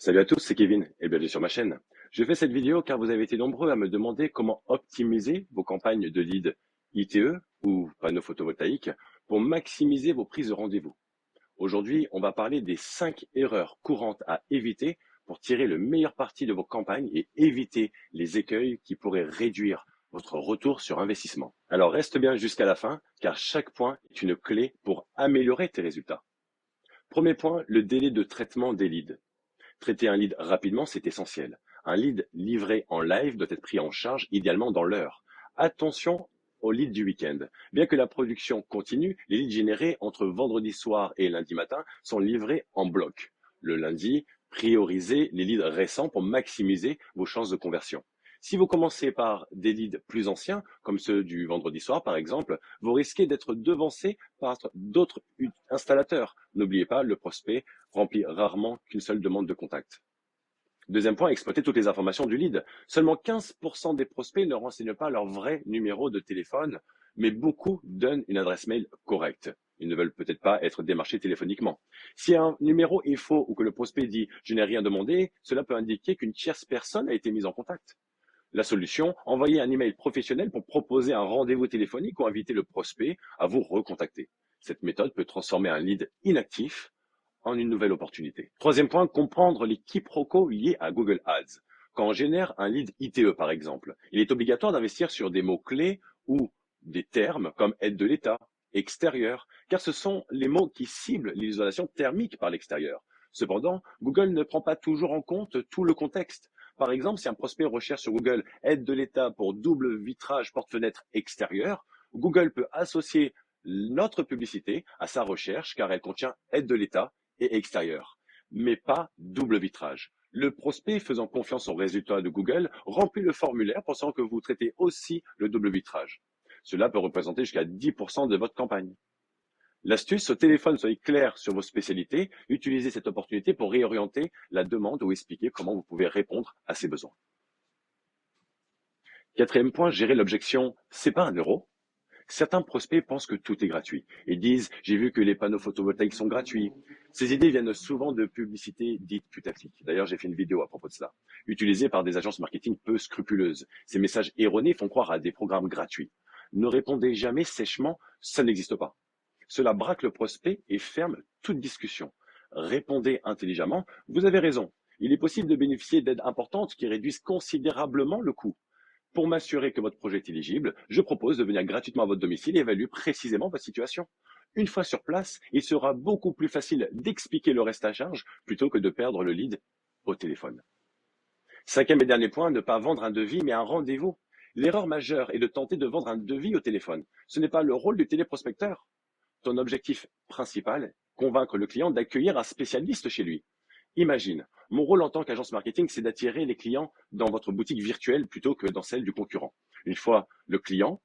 Salut à tous, c'est Kevin et bienvenue sur ma chaîne. Je fais cette vidéo car vous avez été nombreux à me demander comment optimiser vos campagnes de lead ITE ou panneaux photovoltaïques pour maximiser vos prises de rendez-vous. Aujourd'hui, on va parler des 5 erreurs courantes à éviter pour tirer le meilleur parti de vos campagnes et éviter les écueils qui pourraient réduire votre retour sur investissement. Alors reste bien jusqu'à la fin car chaque point est une clé pour améliorer tes résultats. Premier point, le délai de traitement des leads. Traiter un lead rapidement, c'est essentiel. Un lead livré en live doit être pris en charge, idéalement dans l'heure. Attention aux leads du week-end. Bien que la production continue, les leads générés entre vendredi soir et lundi matin sont livrés en bloc. Le lundi, priorisez les leads récents pour maximiser vos chances de conversion. Si vous commencez par des leads plus anciens, comme ceux du vendredi soir par exemple, vous risquez d'être devancé par d'autres installateurs. N'oubliez pas, le prospect remplit rarement qu'une seule demande de contact. Deuxième point, exploiter toutes les informations du lead. Seulement 15% des prospects ne renseignent pas leur vrai numéro de téléphone, mais beaucoup donnent une adresse mail correcte. Ils ne veulent peut-être pas être démarchés téléphoniquement. Si un numéro est faux ou que le prospect dit « je n'ai rien demandé », cela peut indiquer qu'une tierce personne a été mise en contact. La solution, envoyer un email professionnel pour proposer un rendez-vous téléphonique ou inviter le prospect à vous recontacter. Cette méthode peut transformer un lead inactif en une nouvelle opportunité. Troisième point, comprendre les quiproquos liés à Google Ads. Quand on génère un lead ITE par exemple, il est obligatoire d'investir sur des mots-clés ou des termes comme aide de l'État, extérieur, car ce sont les mots qui ciblent l'isolation thermique par l'extérieur. Cependant, Google ne prend pas toujours en compte tout le contexte. Par exemple, si un prospect recherche sur Google aide de l'État pour double vitrage porte-fenêtre extérieur, Google peut associer notre publicité à sa recherche car elle contient aide de l'État et extérieur, mais pas double vitrage. Le prospect, faisant confiance aux résultats de Google, remplit le formulaire pensant que vous traitez aussi le double vitrage. Cela peut représenter jusqu'à 10% de votre campagne. L'astuce, au téléphone, soyez clair sur vos spécialités, utilisez cette opportunité pour réorienter la demande ou expliquer comment vous pouvez répondre à ses besoins. Quatrième point, gérer l'objection « c'est pas un euro ». Certains prospects pensent que tout est gratuit et disent « j'ai vu que les panneaux photovoltaïques sont gratuits ». Ces idées viennent souvent de publicités dites putaclic. D'ailleurs, j'ai fait une vidéo à propos de cela, utilisées par des agences marketing peu scrupuleuses. Ces messages erronés font croire à des programmes gratuits. Ne répondez jamais sèchement « ça n'existe pas ». Cela braque le prospect et ferme toute discussion. Répondez intelligemment « vous avez raison, il est possible de bénéficier d'aides importantes qui réduisent considérablement le coût. Pour m'assurer que votre projet est éligible, je propose de venir gratuitement à votre domicile et évaluer précisément votre situation. Une fois sur place, il sera beaucoup plus facile d'expliquer le reste à charge plutôt que de perdre le lead au téléphone. Cinquième et dernier point, ne pas vendre un devis mais un rendez-vous. L'erreur majeure est de tenter de vendre un devis au téléphone. Ce n'est pas le rôle du téléprospecteur. Ton objectif principal, convaincre le client d'accueillir un spécialiste chez lui. Imagine, mon rôle en tant qu'agence marketing, c'est d'attirer les clients dans votre boutique virtuelle plutôt que dans celle du concurrent. Une fois le client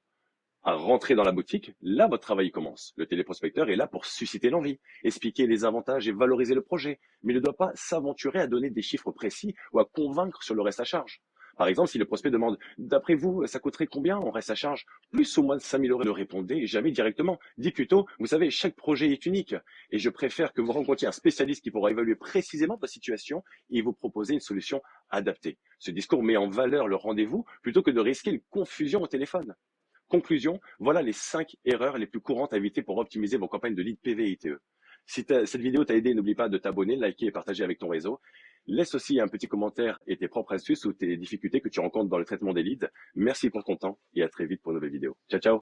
a rentré dans la boutique, là votre travail commence. Le téléprospecteur est là pour susciter l'envie, expliquer les avantages et valoriser le projet, mais il ne doit pas s'aventurer à donner des chiffres précis ou à convaincre sur le reste à charge. Par exemple, si le prospect demande « D'après vous, ça coûterait combien en reste à charge ?» Plus ou moins de 5 000 €, ne répondez jamais directement. Dites plutôt « Vous savez, chaque projet est unique et je préfère que vous rencontriez un spécialiste qui pourra évaluer précisément votre situation et vous proposer une solution adaptée. » Ce discours met en valeur le rendez-vous plutôt que de risquer une confusion au téléphone. Conclusion, voilà les 5 erreurs les plus courantes à éviter pour optimiser vos campagnes de lead PV et ITE. Si cette vidéo t'a aidé, n'oublie pas de t'abonner, liker et partager avec ton réseau. Laisse aussi un petit commentaire et tes propres astuces ou tes difficultés que tu rencontres dans le traitement des leads. Merci pour ton temps et à très vite pour une nouvelle vidéo. Ciao, ciao!